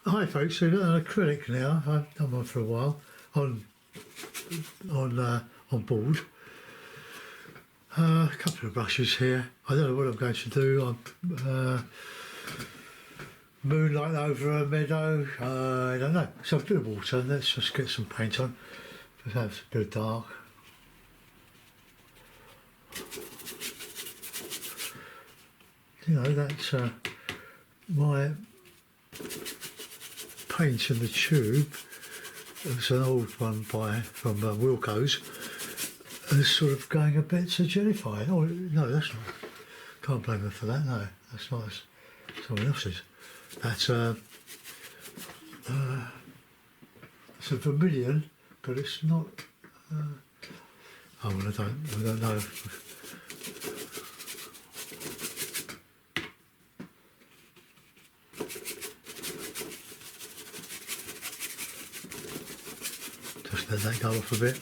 Hi folks, we've got an acrylic now. I've done one for a while on board. A couple of brushes here. I don't know what I'm going to do. I'm moonlight over a meadow. I don't know. So a bit of water. Let's just get some paint on. Just have a bit of dark. You know, that's my paint in the tube. It's an old one from Wilco's. It's sort of going a bit to jellified. Oh no, that's not. Can't blame her for that. No, that's not someone else's. That's it's a vermilion, but it's not. Oh well, I don't know. Just let that go off a bit.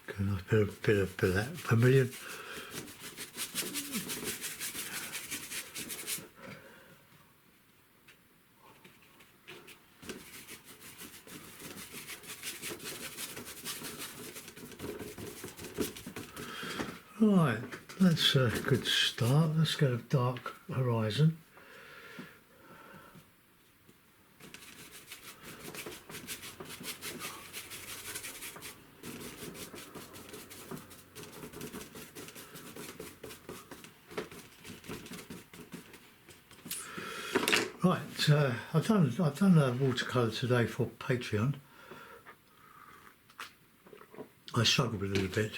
Get a nice bit of that vermilion. Right, that's a good start. Let's get a dark horizon. Right, I've done a watercolour today for Patreon. I struggled with it a little bit.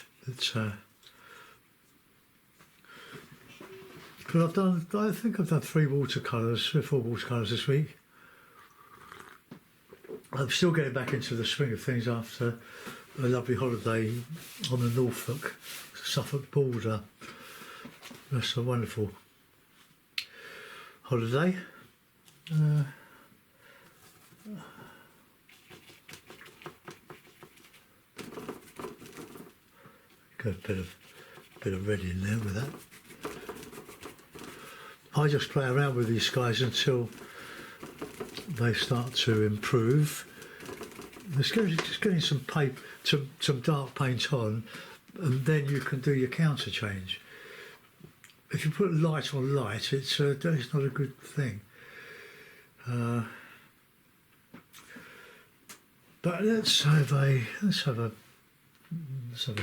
But I think I've done 3 or 4 watercolours this week. I'm still getting back into the swing of things after a lovely holiday on the Norfolk, Suffolk border. That's a wonderful holiday. Got a bit of red in there with that. I just play around with these guys until they start to improve. Just getting some paint, some dark paint on, and then you can do your counter change. If you put light on light, it's not a good thing. But let's have a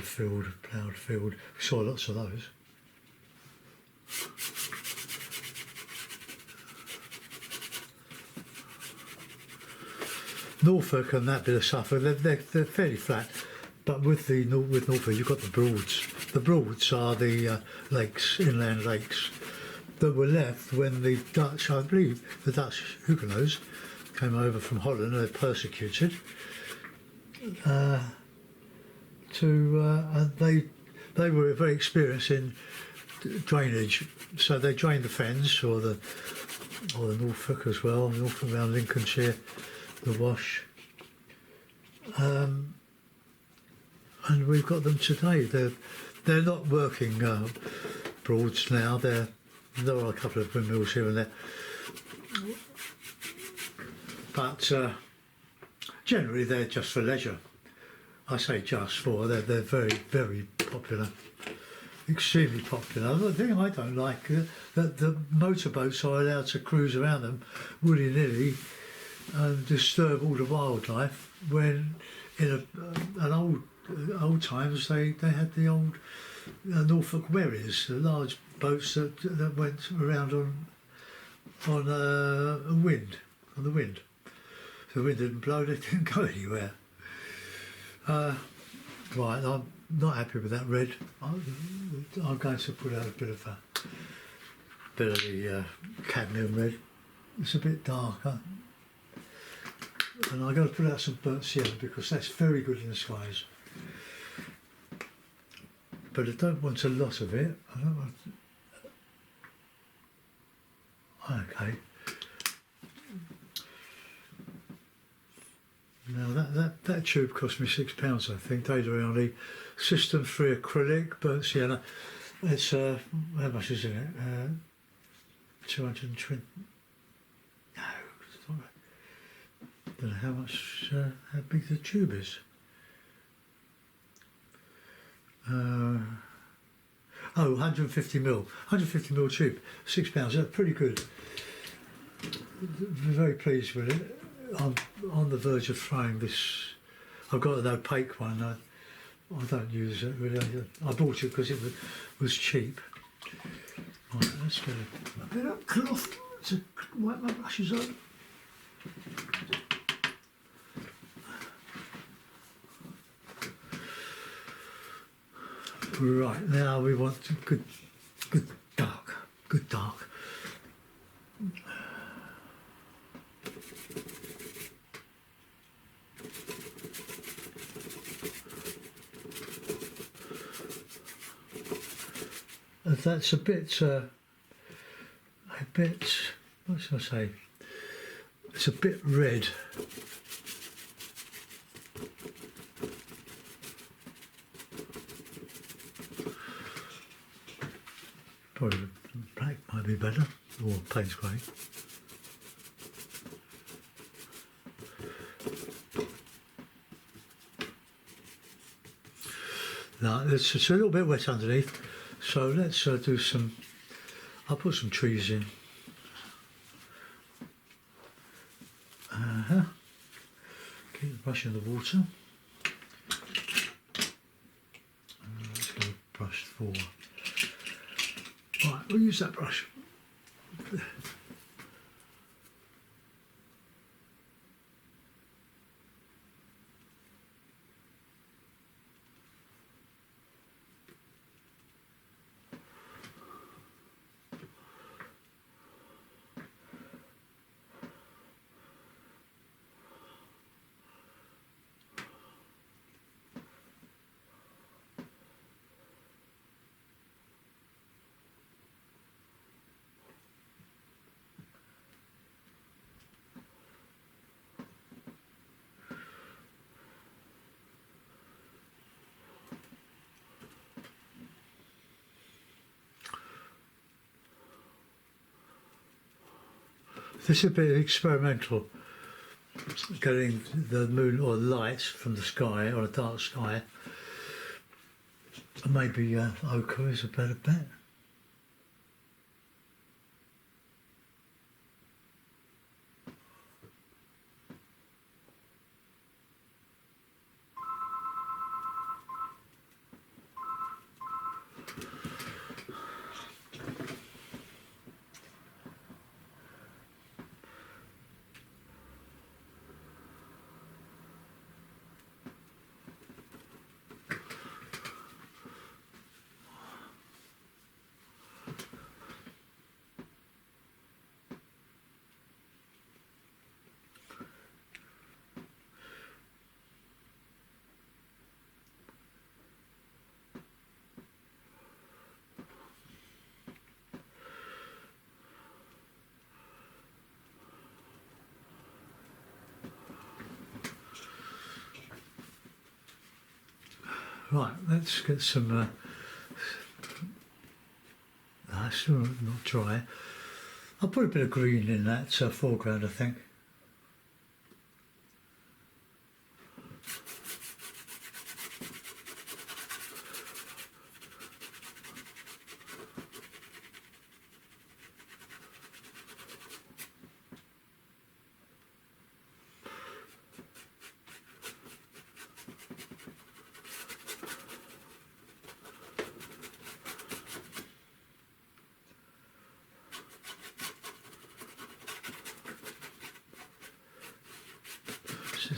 field, a ploughed field. We saw lots of those. Norfolk and that bit of Suffolk, they're fairly flat, but with Norfolk you've got the Broads. The Broads are the lakes, inland lakes, that were left when the Dutch, I believe, the Dutch Huguenots came over from Holland and they persecuted. And they were very experienced in drainage, so they drained the Fens or the Norfolk as well, Norfolk around Lincolnshire, the Wash, and we've got them today. They're not working Broads now. There are a couple of windmills here and there, but generally they're just for leisure. I say just for, they're very, very popular, extremely popular. The thing I don't like that the motorboats are allowed to cruise around them willy-nilly and disturb all the wildlife, when in an old times they had the old Norfolk wherries, the large boats that went around on the wind. If the wind didn't blow, they didn't go anywhere. Right, I'm not happy with that red. I'm going to put out a bit of the cadmium red. It's a bit darker. And I'm going to put out some burnt sienna because that's very good in the skies. But I don't want a lot of it. I don't want. Okay. Now that tube cost me £6, I think. Data only. System 3 acrylic, burnt sienna. It's how much is it? 220. No, I don't know how much. How big the tube is. Oh, 150 mil. 150 mil tube. £6. That's pretty good. Very pleased with it. I'm on the verge of trying this. I've got an opaque one. I don't use it really. I bought it because it was cheap. Right, let's get a bit of cloth to wipe my brushes on. Right, now we want good dark. That's a bit, what should I say? It's a bit red. Probably black might be better, or Payne's grey. Now, it's a little bit wet underneath. So let's do some, I'll put some trees in. Keep the brush in the water. Let's go brush 4. Right, we'll use that brush. This is a bit experimental, getting the moon or light from the sky or a dark sky. Maybe ochre is a better bet. Right, let's get some, that's still not dry. I'll put a bit of green in that foreground, I think.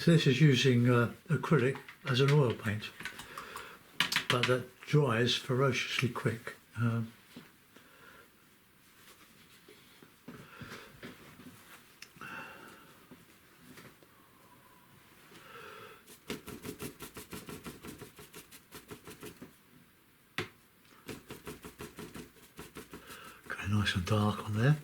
This is using acrylic as an oil paint, but that dries ferociously quick. Okay, nice and dark on there.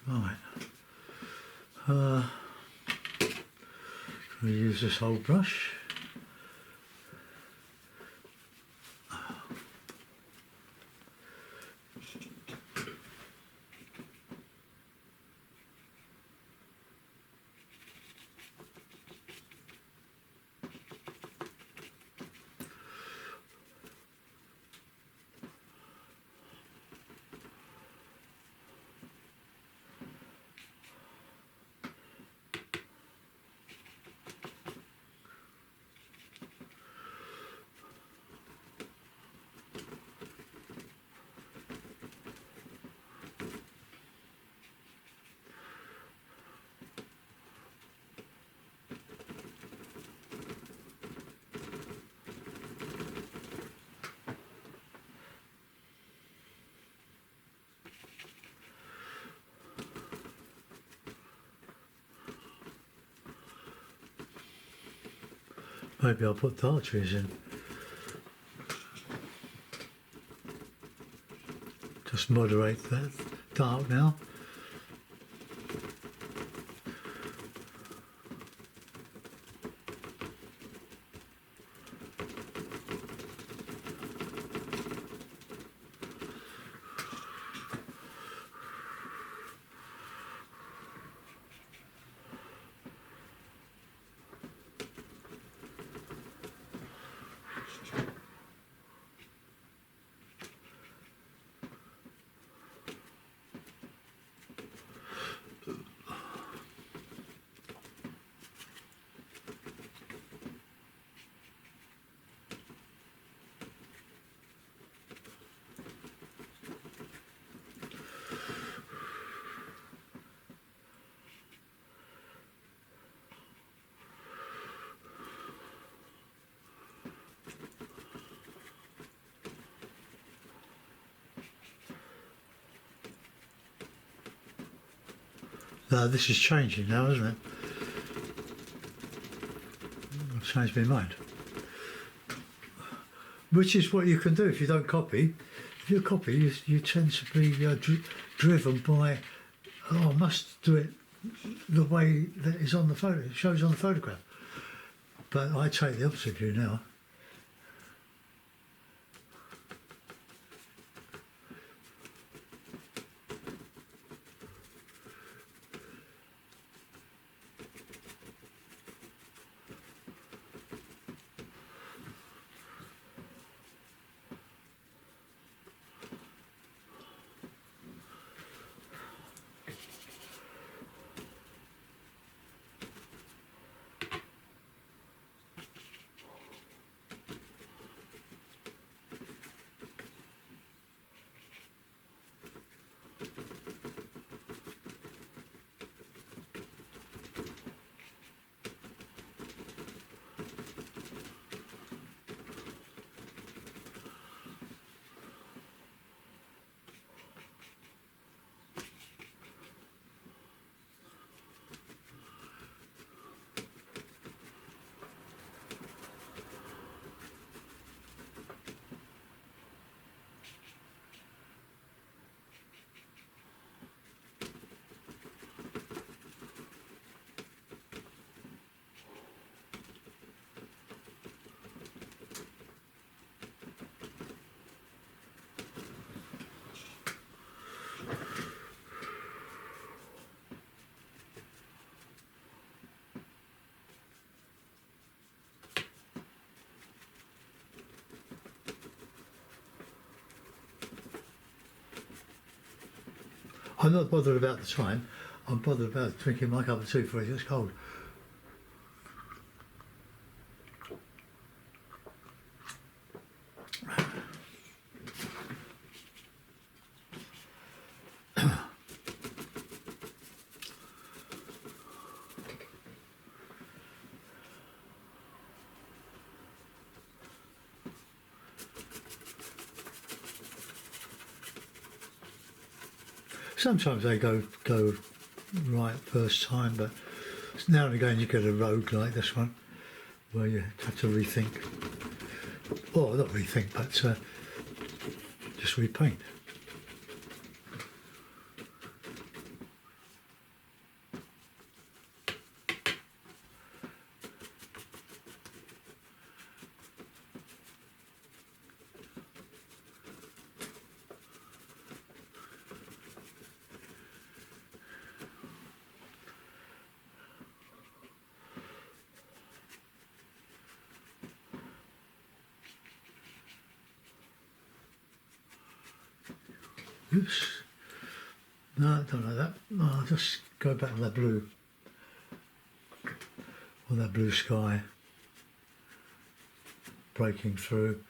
Right. We use this whole brush. Maybe I'll put dark trees in. Just moderate that dark now. Now this is changing now, isn't it? I've changed my mind. Which is what you can do if you don't copy. If you copy, you tend to be driven by, oh, I must do it the way that is on the photo, it shows on the photograph. But I take the opposite view now. I'm not bothered about the time, I'm bothered about drinking my cup of tea before it gets cold. Sometimes they go right first time, but now and again you get a rogue like this one, where you have to rethink. Well, not rethink, but just repaint. Oops. No, I don't like that. No, I'll just go back to that blue. Or that blue sky. Breaking through.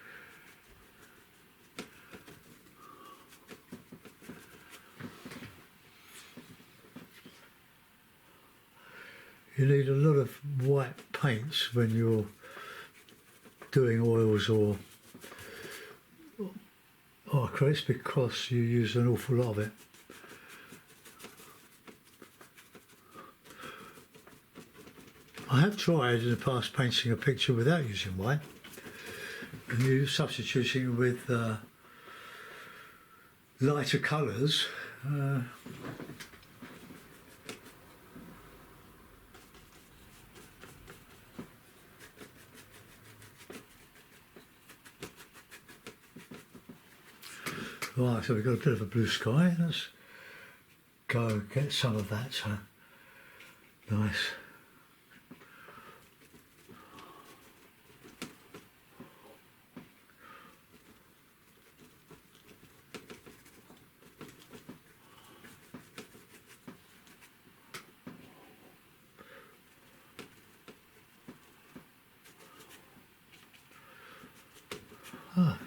You need a lot of white paints when you're doing oils or acrylics because you use an awful lot of it. I have tried in the past painting a picture without using white, and you substituting with lighter colours. Right, so we've got a bit of a blue sky. Let's go get some of that. Nice. Ah.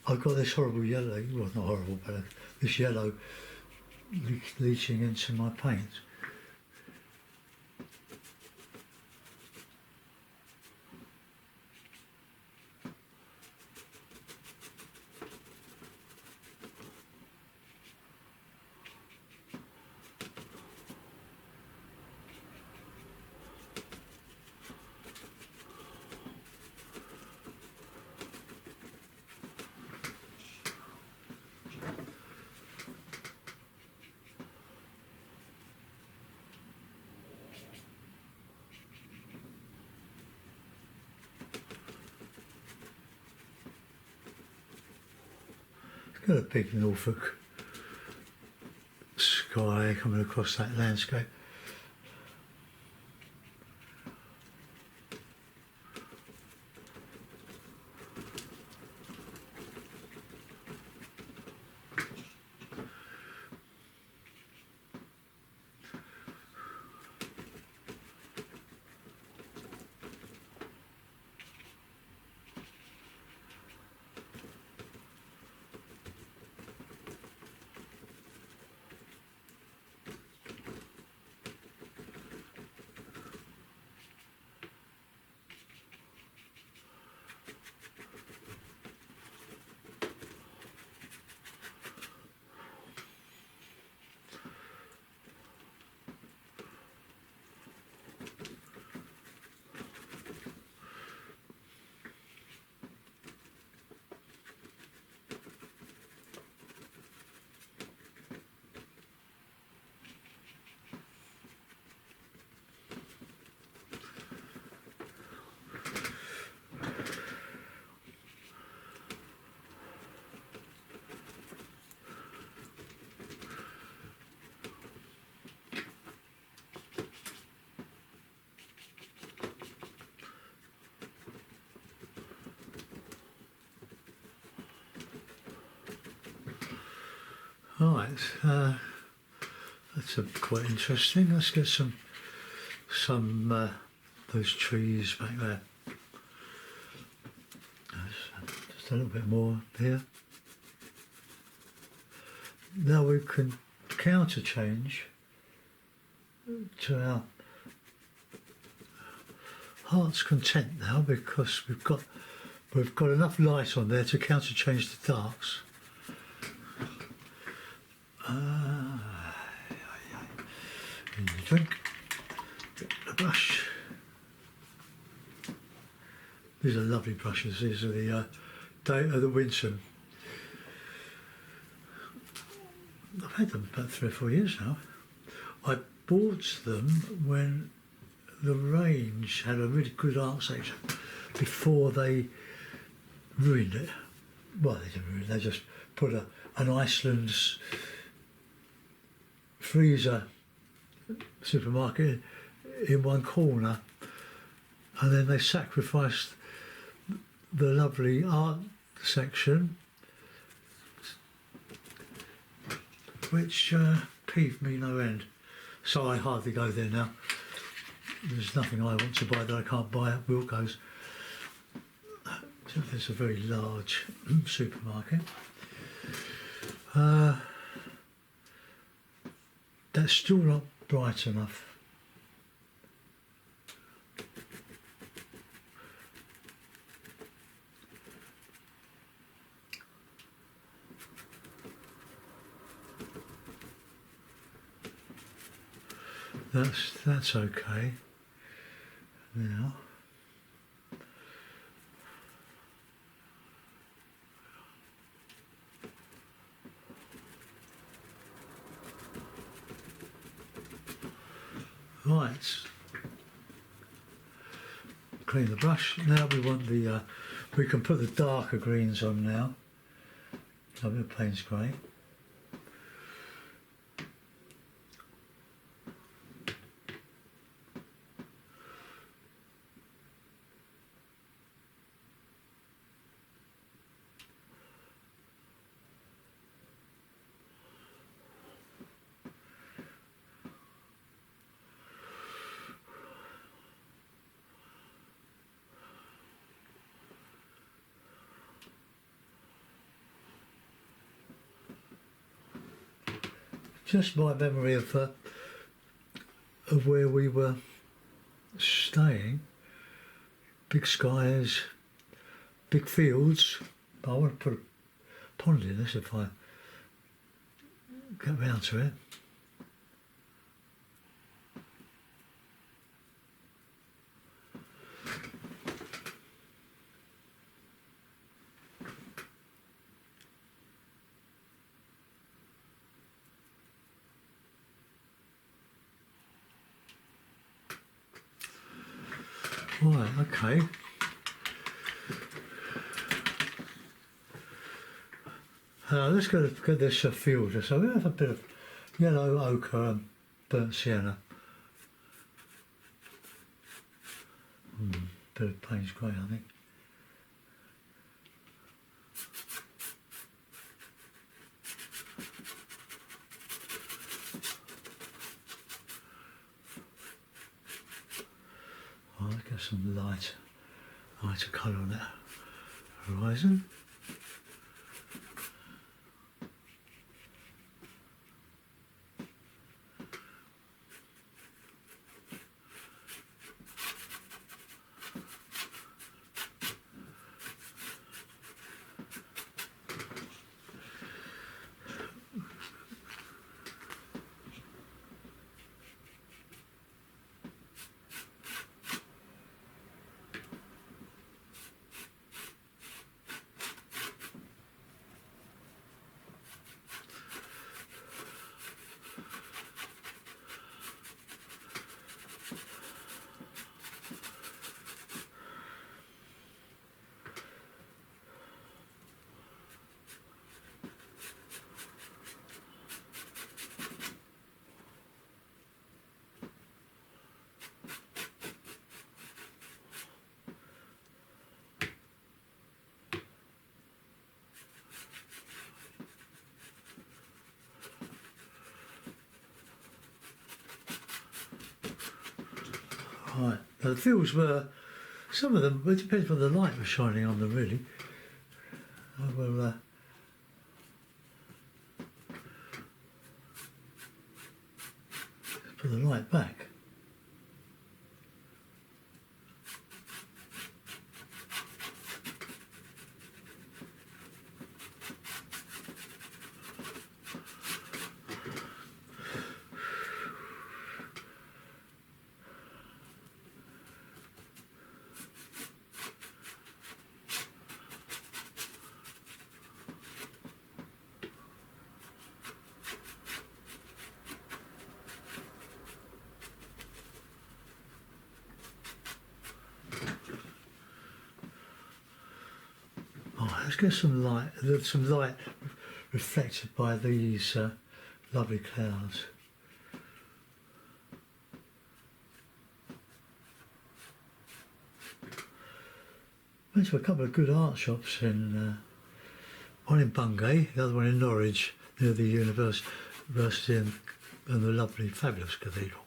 I've got this horrible yellow, well not horrible, but this yellow leaching into my paint. Got a big Norfolk sky coming across that landscape. Right, that's quite interesting. Let's get some those trees back there. Just a little bit more here. Now we can counter change to our heart's content now because we've got enough light on there to counter change the darks. In the drink, get the brush. These are lovely brushes. These are the the Winton. I've had them about 3 or 4 years now. I bought them when the range had a really good art section before they ruined it. Well, they didn't ruin it. They just put an Iceland's freezer supermarket in one corner, And then they sacrificed the lovely art section, which peeved me no end. So I hardly go there now. There's nothing I want to buy that I can't buy at Wilko's. So there's a very large supermarket. That's still not bright enough. That's okay. Now. Right. Clean the brush. Now we want the we can put the darker greens on now. A bit of Payne's grey. Just my memory of where we were staying. Big skies, big fields. I want to put a pond in this if I get round to it. Right, okay. Let's get this field. So we have a bit of yellow ochre and burnt sienna. Bit of Payne's grey, I think. I'll get some lighter colour on that horizon. Right, the fields were, some of them, it depends on the light was shining on them really. I will put the light back. Let's get some light reflected by these lovely clouds. Went to a couple of good art shops one in Bungay, the other one in Norwich, near the university and the lovely, fabulous cathedral.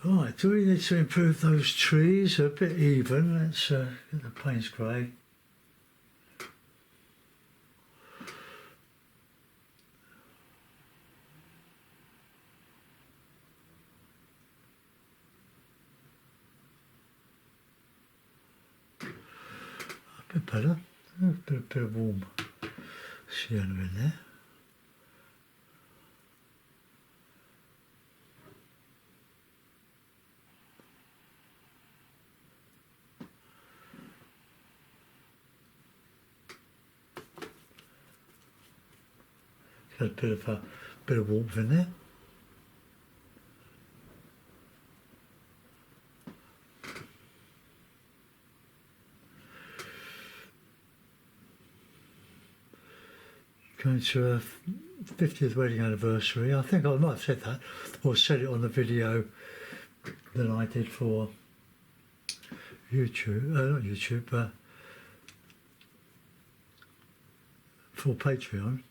Right, do we need to improve those trees? They're a bit even. Let's get the paints grey. A bit better. A bit of warm sienna in there. Got a bit of warmth in there. Going to a 50th wedding anniversary. I think I might have said that, or said it on the video that I did for YouTube, not YouTube, but for Patreon.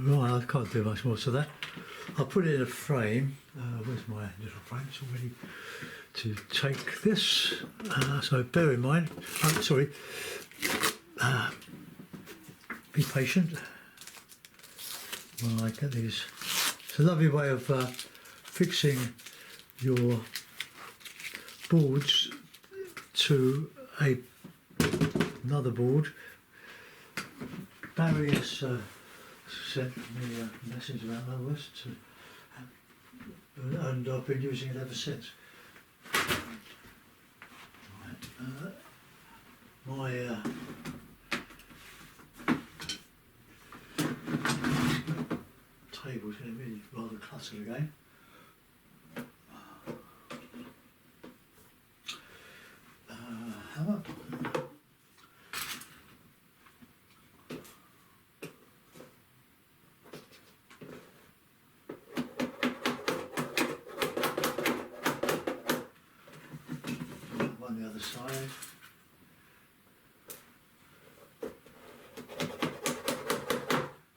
Right, I can't do much more to that. I'll put it in a frame. Where's my little frame? It's all ready to take this. So bear in mind, be patient when I get these. It's a lovely way of fixing your boards to another board. Barry has sent me a message about this, and I've been using it ever since. Right, my table's going to be rather cluttered again. How about on the other side?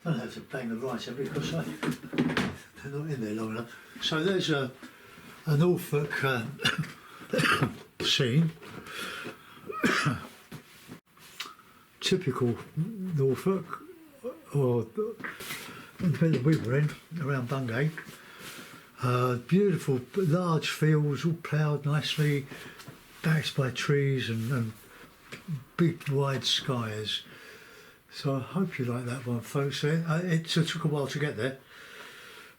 Don't have to bang the right end because they're not in there long enough. So there's a Norfolk scene, typical Norfolk, or the bit that we were in around Bungay. Beautiful large fields, all ploughed nicely, backed by trees and big wide skies. So I hope you like that one, folks. It took a while to get there,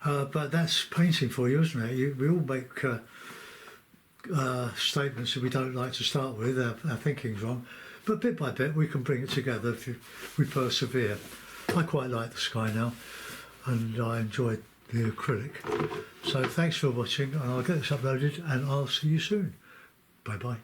but that's painting for you, isn't it? We all make statements that we don't like to start with. Our thinking's wrong, but bit by bit we can bring it together if we persevere. I quite like the sky now, and I enjoyed the acrylic. So thanks for watching, and I'll get this uploaded, and I'll see you soon. Bye bye.